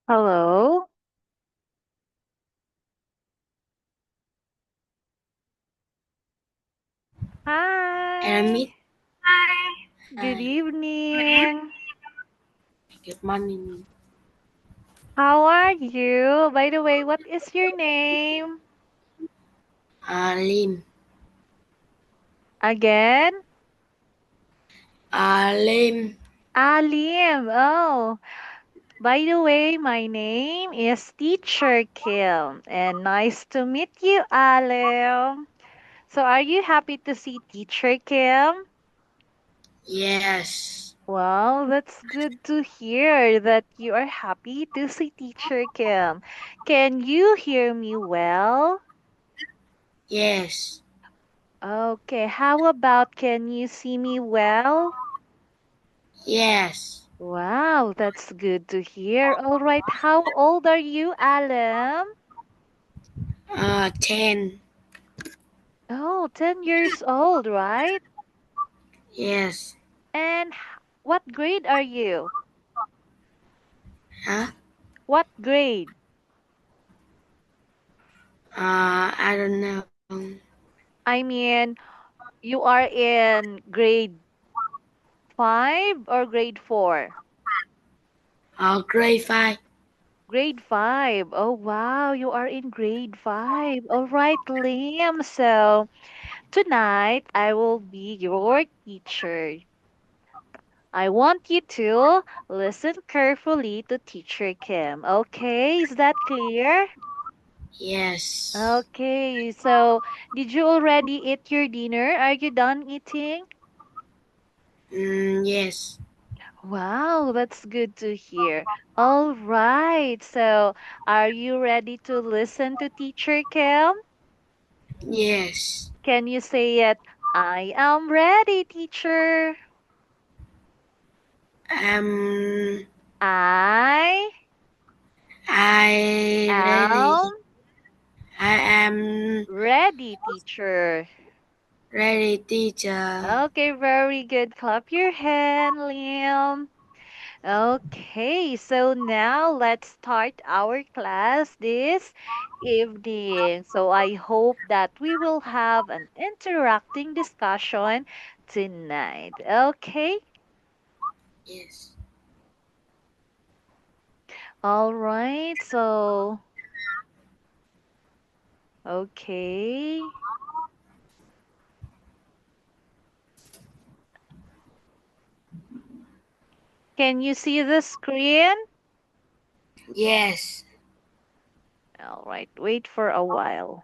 Hello. And Hi. meet. Hi. Good Hi. evening. Good morning. How are you? By the way, what is your name? Lim. Again? Lim. Alim. Oh, by the way, my name is Teacher Kim, and nice to meet you, Alim. So, are you happy to see Teacher Kim? Yes. Well, that's good to hear that you are happy to see Teacher Kim. Can you hear me well? Yes. Okay, how about can you see me well? Yes. Wow, that's good to hear. All right, how old are you, Alam? 10. Oh, 10 years old, right? Yes. And what grade are you? Huh? What grade? I don't know. I mean, you are in grade 5 or grade 4? Grade 5. Grade 5. Oh, wow, you are in grade 5. All right, Liam. So, tonight I will be your teacher. I want you to listen carefully to Teacher Kim. Okay, is that clear? Yes. Okay, so did you already eat your dinner? Are you done eating? Yes. Wow, that's good to hear. All right, so are you ready to listen to Teacher Kim? Yes. Can you say it? I am ready, teacher. Um, I I ready. am I am ready, teacher. ready, teacher. Okay, very good. Clap your hand, Liam. Okay, so now let's start our class this evening. So I hope that we will have an interacting discussion tonight. Okay, Yes. all right. So, okay. Can you see the screen? Yes. All right, wait for a while.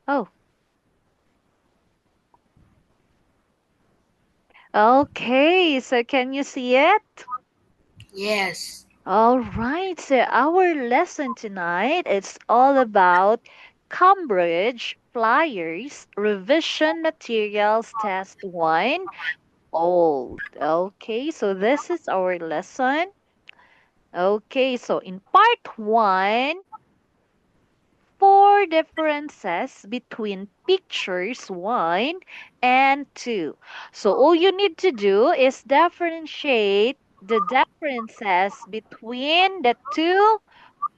Oh, okay. So can you see it? Yes. All right. So our lesson tonight it's all about Cambridge Flyers Revision Materials Test 1 Old. Okay, so this is our lesson. Okay, so in part 1, four differences between pictures 1 and 2. So all you need to do is differentiate the differences between the two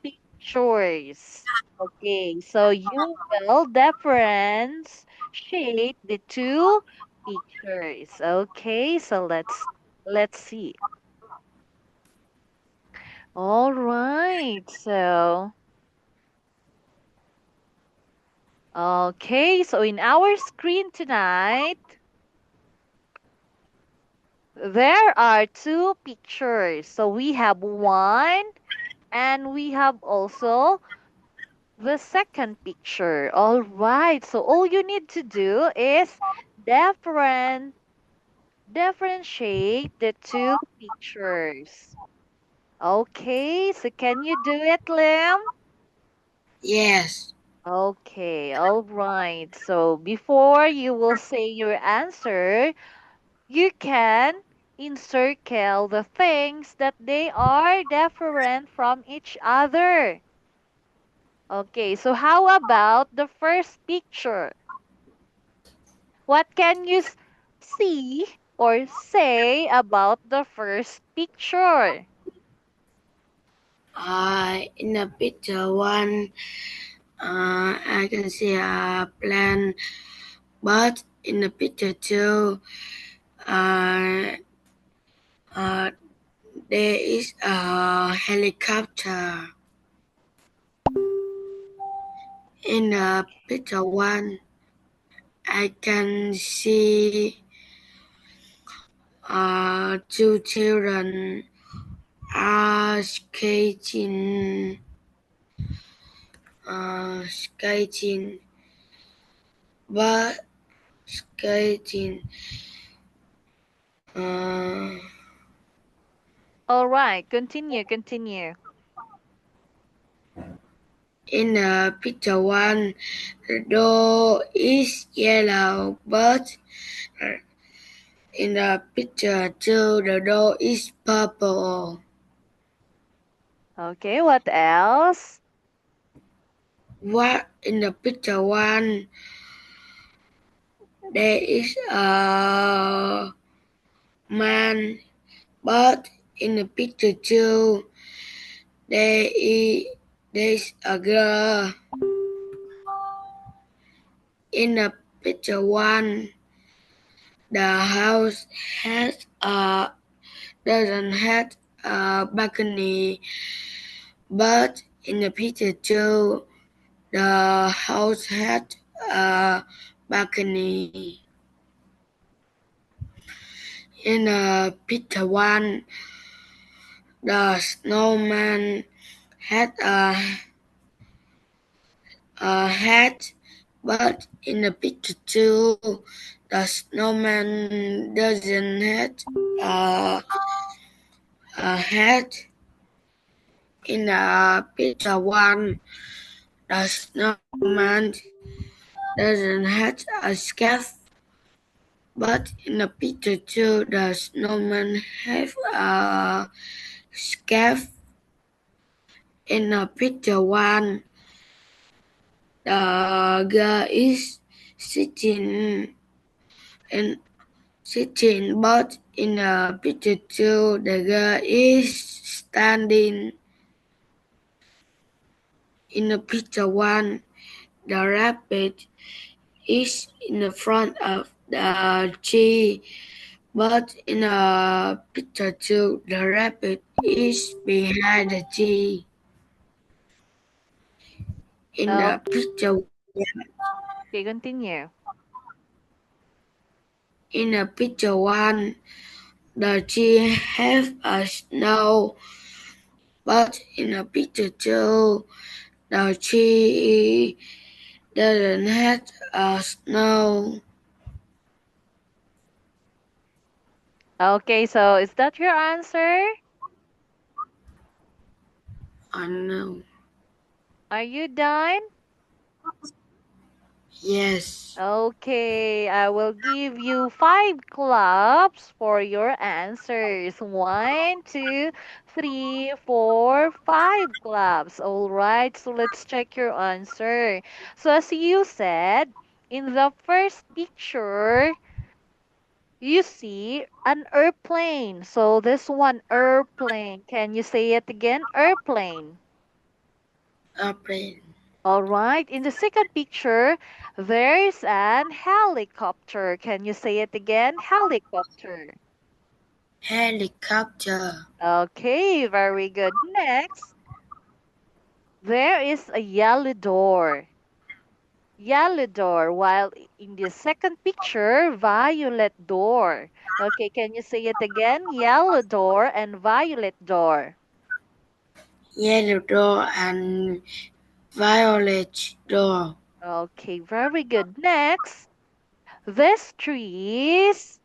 pictures. Okay, so you will differentiate the two pictures. Okay, so let's see. All right. So, okay, so in our screen tonight, there are two pictures. So we have one and we have also the second picture. All right. So all you need to do is different differentiate the two pictures. Okay. So can you do it, Lim? Yes. Okay. All right. So before you will say your answer, you can encircle the things that they are different from each other. Okay, so how about the first picture? What can you see or say about the first picture? In the picture one, I can see a plane, but in the picture two, uh, uh, there is a helicopter. In the picture one, I can see two children are skating, but skating. Uh, All right, continue. in picture one, the door is yellow, but in the picture two, the door is purple. Okay, what else? What in the picture one, there is a man, but in the picture two, there is there's a girl. In the picture one, the house has a doesn't have a balcony, but in the picture two, the house had a balcony. In the picture one, the snowman had a hat, but in the picture two, the snowman doesn't have a, a hat. In the picture one, the snowman doesn't have a scarf, but in the picture two, the snowman have a scarf. In the picture one, the girl is sitting and sitting, but in the picture two, the girl is standing. In the picture one, the rabbit is in the front of the tree, but in the picture two, the rabbit is behind the tree. In Oh, the picture okay, continue. in the picture one, the tree have a snow, but in the picture two, the tree doesn't have a snow. Okay, so is that your answer? I know. Are you done? Yes. Okay, I will give you 5 claps for your answers. 1, 2, 3, 4, 5 claps. All right, so let's check your answer. So, as you said, in the first picture, you see an airplane. So, this one, airplane. Can you say it again? Airplane. Airplane. All right. In the second picture, there's an helicopter. Can you say it again? Helicopter. Helicopter. Okay, very good. Next, there is a yellow door. Yellow door. While in the second picture, violet door. Okay, can you say it again? Yellow door and violet door. Yellow door and violet door. Okay, very good. Next, this trees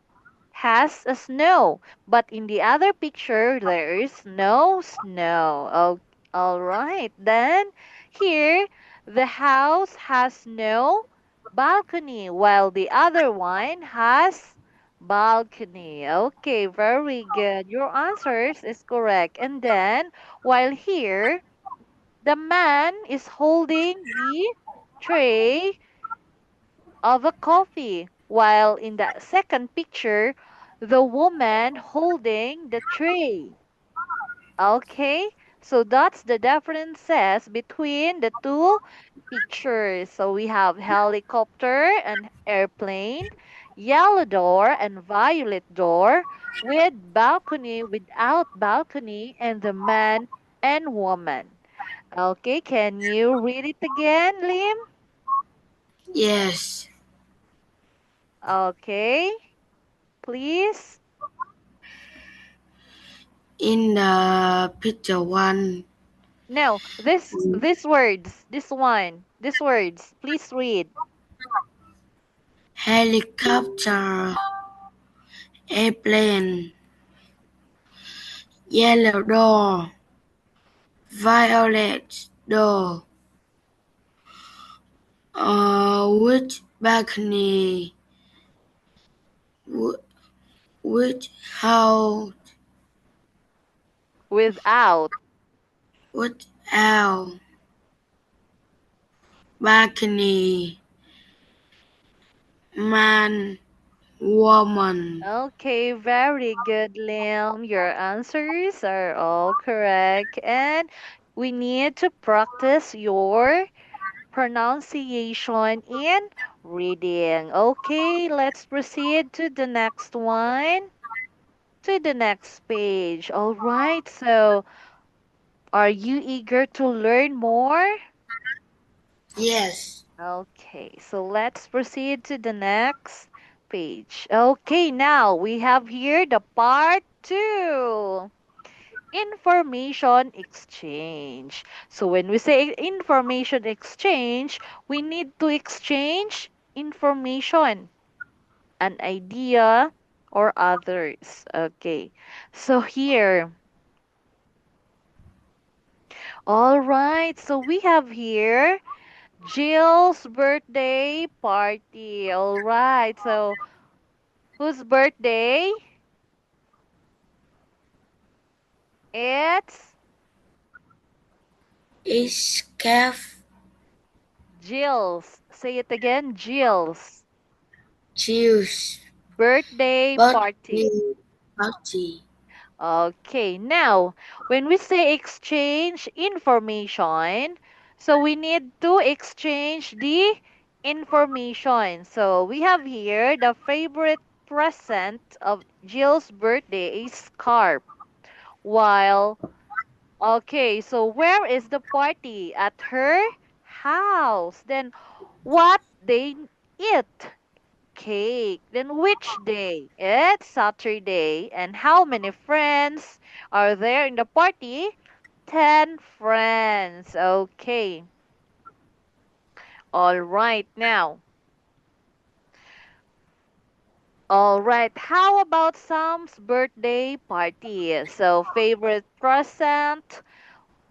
has a snow, but in the other picture there is no snow. Oh, all right. Then here the house has no balcony, while the other one has balcony. Okay, very good. Your answers is correct. And then while here the man is holding the tray of a coffee, while in the second picture, the woman holding the tray. Okay, so that's the differences between the two pictures. So we have helicopter and airplane, yellow door and violet door, with balcony, without balcony, and the man and woman. Okay, can you read it again, Lim? Yes. Okay, please. In the picture one, No, this words, this one, these words. Please read. helicopter, airplane, yellow door, violet door, with balcony, with how, Without. without balcony, man, woman. Okay, very good, Liam. Your answers are all correct. And we need to practice your pronunciation in reading. Okay, let's proceed to the next one, to the next page. All right, so are you eager to learn more? Yes. Okay, so let's proceed to the next page. Okay, now we have here the part two, information exchange. So when we say information exchange, we need to exchange information, an idea, or others. Okay, so here, all right, so we have here Jill's birthday party. All right, so whose birthday? It's Escape, Jill's. Say it again, Jill's choose, birthday party. birthday party. Okay, now when we say exchange information, so we need to exchange the information. So we have here the favorite present of Jill's birthday is scarf. While, okay, so where is the party? At her house. Then what they eat? Cake. Then which day? It's Saturday. And how many friends are there in the party? 10 friends. Okay. All right now. All right. How about Sam's birthday party? So favorite present,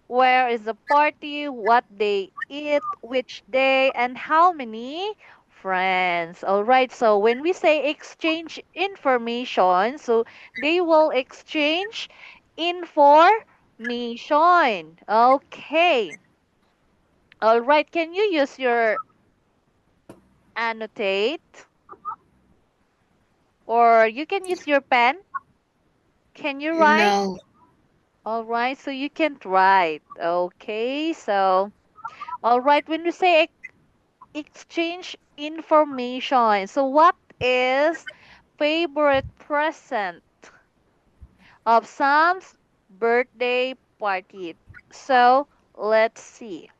where is the party? What they eat? Which day? And how many friends? All right. So when we say exchange information, so they will exchange information. Okay. All right. Can you use your annotate, or you can use your pen? Can you write? No, All right. So you can't write. Okay. So, all right. When we say exchange information. So, what is favorite present of Sam's birthday party? So, let's see.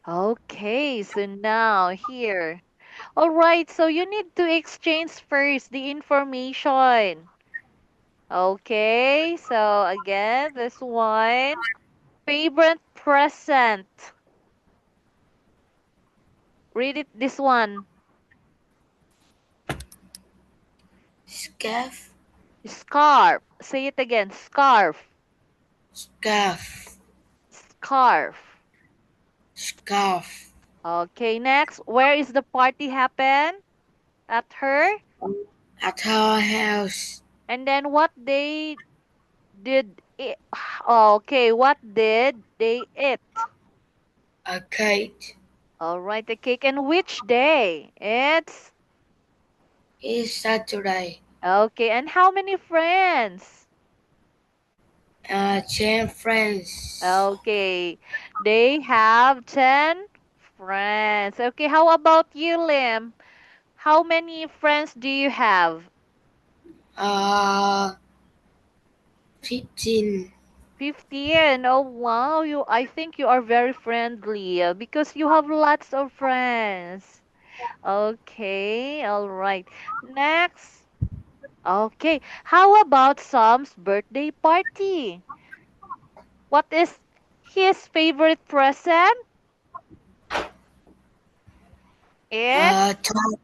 Okay, so now here. All right, so you need to exchange first the information. Okay, so again, this one. Favorite present. Read it, this one. scarf, Scarf. Say it again. Scarf. scarf, Scarf. scarf. Okay, next. Where is the party happen? At her? At our house, And then what they did eat? Okay, what did they eat? a kite, All right, the cake. And which day? It's It's Saturday. okay. And how many friends? 10 friends. Okay, they have 10 friends. Okay, how about you, Lim? How many friends do you have? Uh, 15. 15. Oh, wow. I think you are very friendly because you have lots of friends. Okay, all right. Next. Okay, how about Sam's birthday party? What is his favorite present? Uh, It's to-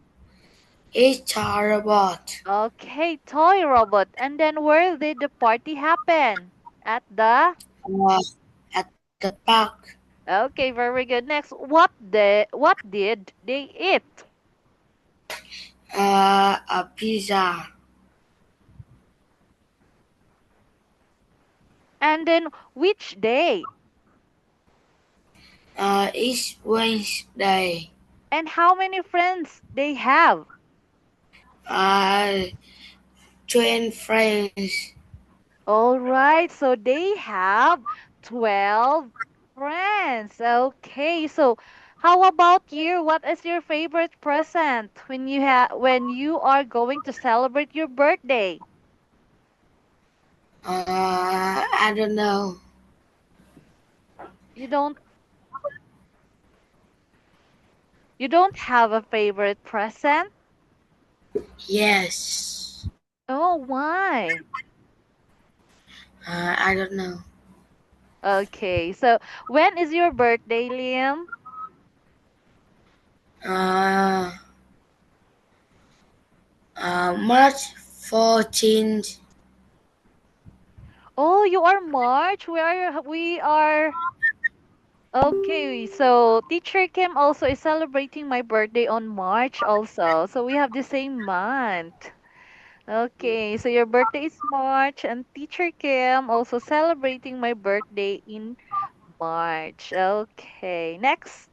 it's a robot. okay, toy robot. And then where did the party happen? At the Uh, at the park. okay, very good. Next, what did they eat? A pizza. And then which day? It's Wednesday. And how many friends they have? Uh, 20 friends. All right, so they have 12 friends. Okay, so how about you? What is your favorite present when you are going to celebrate your birthday? I don't know. You don't you don't have a favorite present? Yes. Oh, why? I don't know. Okay, so when is your birthday, Liam? Uh, March 14th. Oh, you are March. We are okay. So teacher Kim also is celebrating my birthday on March also. So we have the same month. Okay, so your birthday is March and teacher Kim also celebrating my birthday in March. Okay, next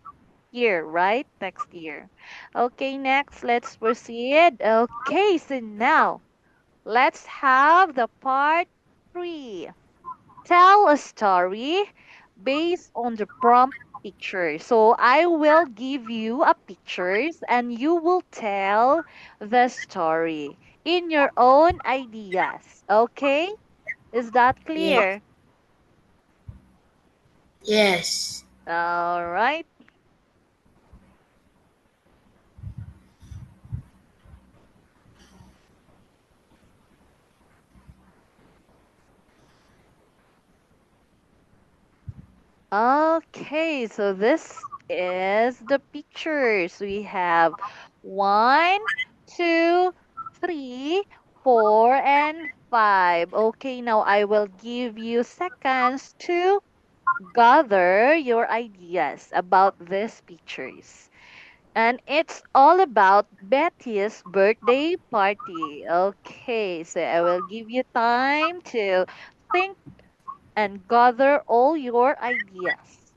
year, right? Next year. Okay, next, let's proceed. Okay, so now let's have the part three. Tell a story based on the prompt picture. So I will give you a pictures and you will tell the story in your own ideas. Okay? Is that Yeah. clear? Yes. All right. Okay, so this is the pictures. We have one, two, three, four, and five. Okay, now I will give you seconds to gather your ideas about these pictures. And it's all about Betty's birthday party. Okay, so I will give you time to think and gather all your ideas.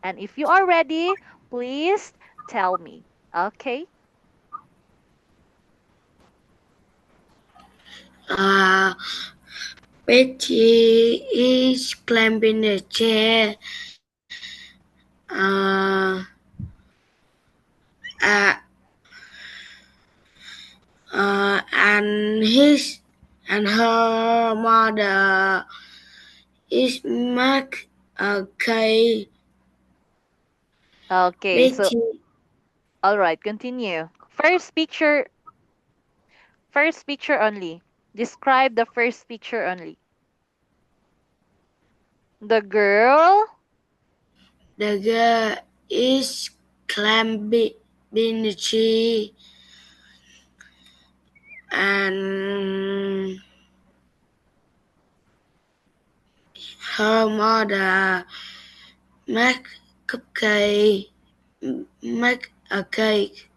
And if you are ready, please tell me. Okay? Uh, Betty is climbing a chair. Uh, uh, and her mother is Mark. Okay, Okay, so Betty. all right, continue. First picture only. Describe the first picture only. The girl. The girl is climbing a tree, and her mother make cupcake, make a cake.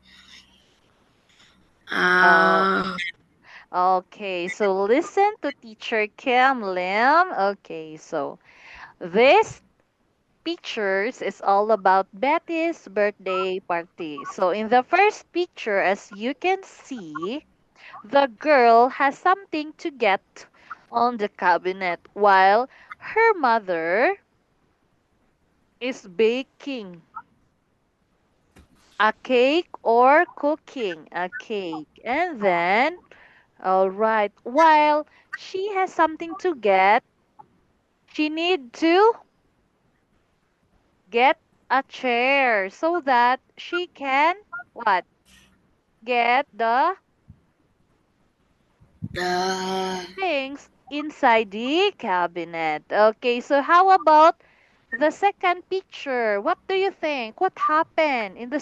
Oh, Uh, okay. So listen to teacher Kim Lim. Okay, so this pictures is all about Betty's birthday party. So in the first picture, as you can see, the girl has something to get on the cabinet while her mother is baking a cake or cooking a cake. And then, all right, while she has something to get, she need to get a chair so that she can what? Get the The things inside the cabinet. Okay, so how about the second picture? What do you think? What happened in the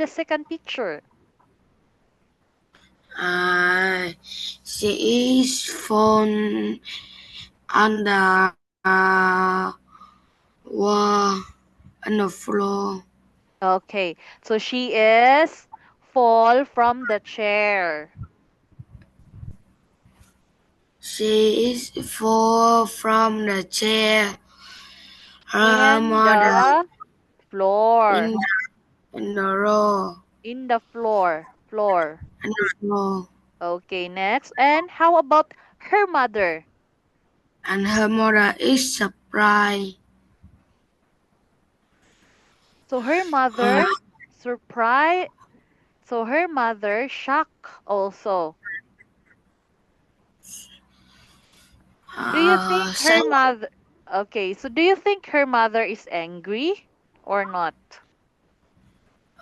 second picture? uh, she is phone on wall on the floor. Okay, so she is fall from the chair She is fall from the chair. Her in mother the in floor, in the row in the floor. on the floor, Okay, next. And how about her mother? and her mother is surprised. So her Uh, mother surprise. So her mother shocked also. Do you think say her mother? Okay, so do you think her mother is angry or not?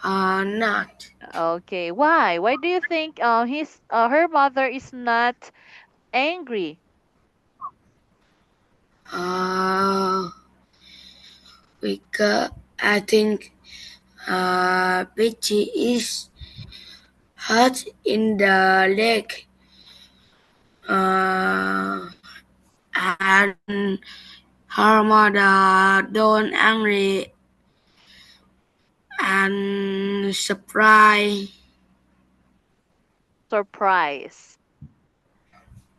not. Okay, why? Why do you think her mother is not angry? Uh, because I think Betty is hurt in the leg. Uh, and her mother don't angry and Surprise.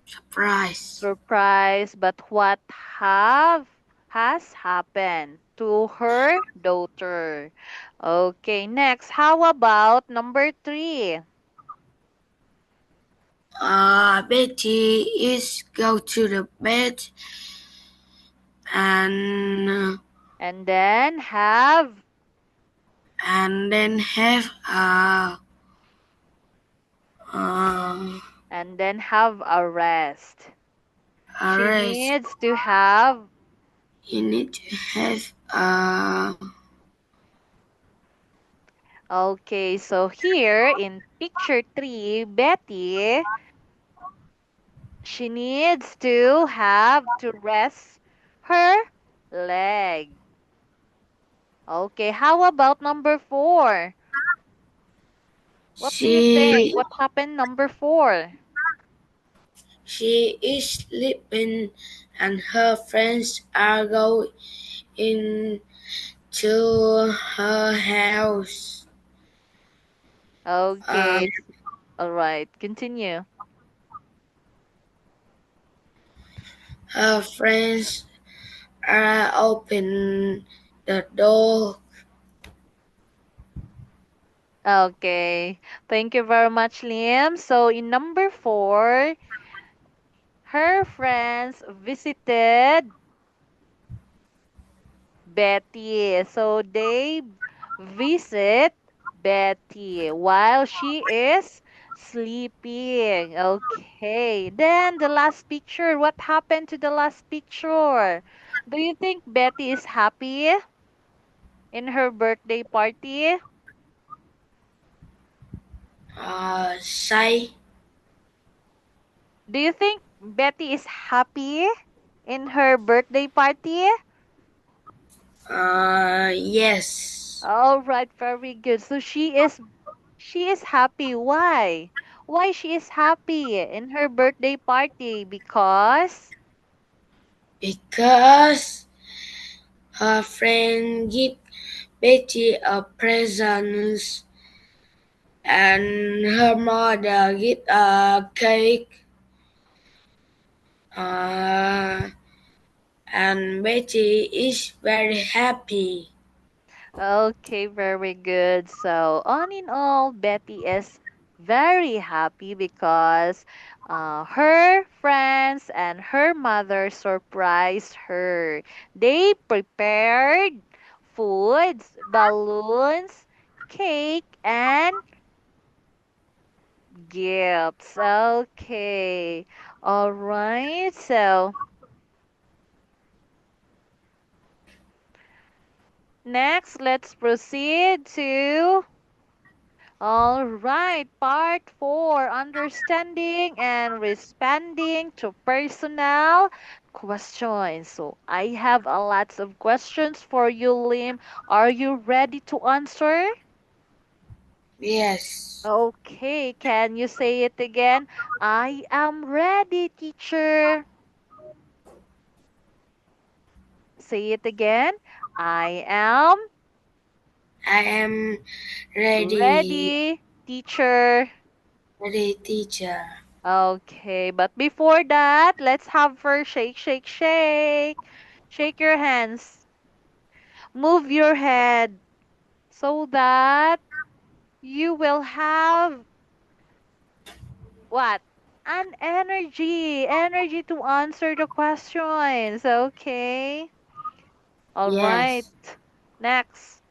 surprise. Surprise, but what have has happened to her daughter? Okay, next. How about number three? Betty is go to the bed and And then have then have uh, a rest. a She rest. needs to have. You need to have Okay, so here in picture three, Betty, she needs to have to rest her leg. Okay, how about number four? What do you think? she What happened number four? she is sleeping and her friends are going to her house. Uh, Okay, all right, continue. her friends are open the door. Okay, thank you very much, Liam. So in number four, her friends visited Betty. So they visit Betty while she is sleeping. Okay. Then the last picture. What happened to the last picture? Do you think Betty is happy in her birthday party? Say Do you think Betty is happy in her birthday party? yes. All right, very good. So she is happy. Why? Why she is happy in her birthday party? Because Because her friend give Betty a present and her mother give a cake uh, and Betty is very happy. Okay, very good. So, on in all, Betty is very happy because her friends and her mother surprised her. They prepared foods, balloons, cake, and gifts. Okay. All right. So, next, let's proceed to all right, part four, understanding and responding to personal questions. So I have a lots of questions for you, Lim. Are you ready to answer? Yes, Okay, can you say it again? I am ready, teacher. Say it again. I am I am ready, ready, teacher. ready, teacher. Okay, but before that, let's have first shake, shake, shake. Shake your hands. Move your head so that you will have what? An energy. Energy to answer the questions. Okay. All right. Yes, Next.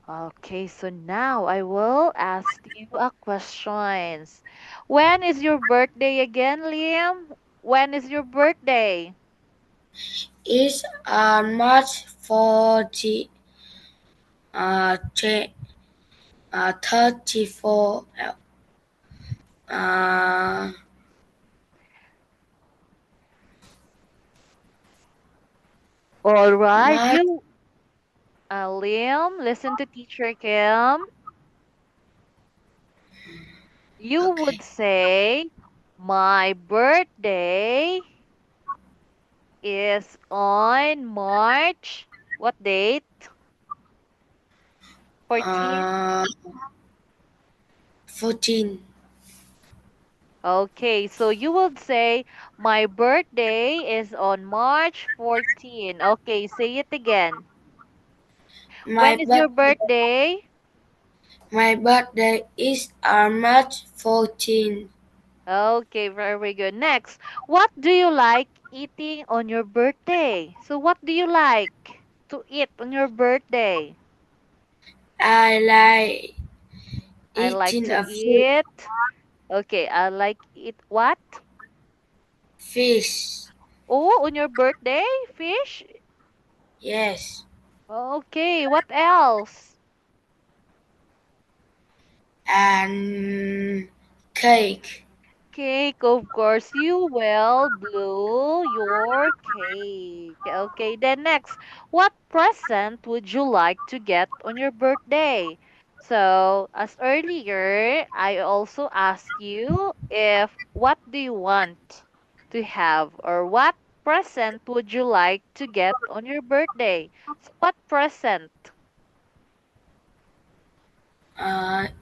Okay, so now I will ask you a questions. When is your birthday again, Liam? When is your birthday? it's March 40, 34, uh, All right, March, you Liam, listen to teacher Kim. You would okay, say, my birthday is on March. What date? 14th? uh, 14, Okay, so you would say, my birthday is on March 14. Okay, say it again. my When is your birthday, birthday? my birthday is March 14. Okay, very good. Next, what do you like eating on your birthday? So, what do you like to eat on your birthday? I like I like eating to a eat. Okay, I like eat what? fish. Oh, on your birthday, fish? Yes, Okay, what else? and cake. Cake, of course, you will blow your cake. Okay, then next, what present would you like to get on your birthday? So, as earlier, I also asked you if what do you want to have or what present would you like to get on your birthday? So, what present?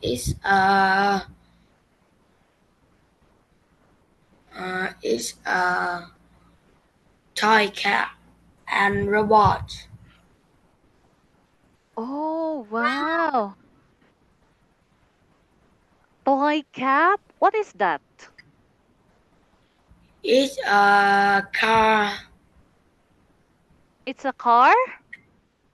It's it's a toy cat and robot. Oh, wow. Toy cap? What is that? It's a car. It's a car?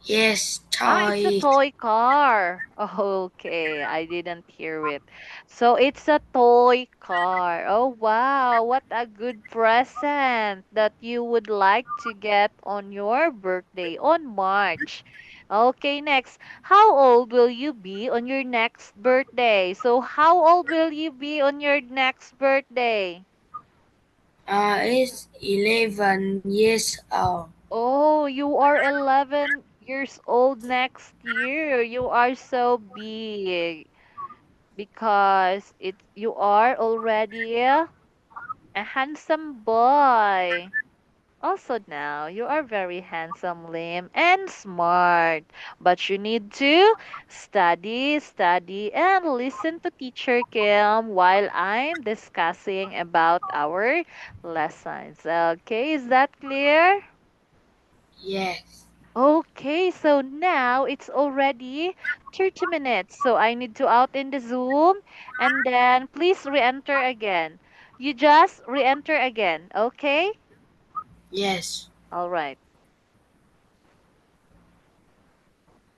Yes, Ah, it's a toy. toy car. Okay, I didn't hear it. So it's a toy car. Oh wow, what a good present that you would like to get on your birthday on March. Okay, next. How old will you be on your next birthday? So how old will you be on your next birthday? It's 11 years old. Oh, you are 11 years old next year. You are so big because you are already a handsome boy. Also now, you are very handsome, Lim, and smart. But you need to study, study, and listen to Teacher Kim while I'm discussing about our lessons. Okay, is that clear? Yes. Okay, so now it's already 30 minutes. So I need to out in the Zoom and then please re-enter again. You just re-enter again, okay? Yes. All right.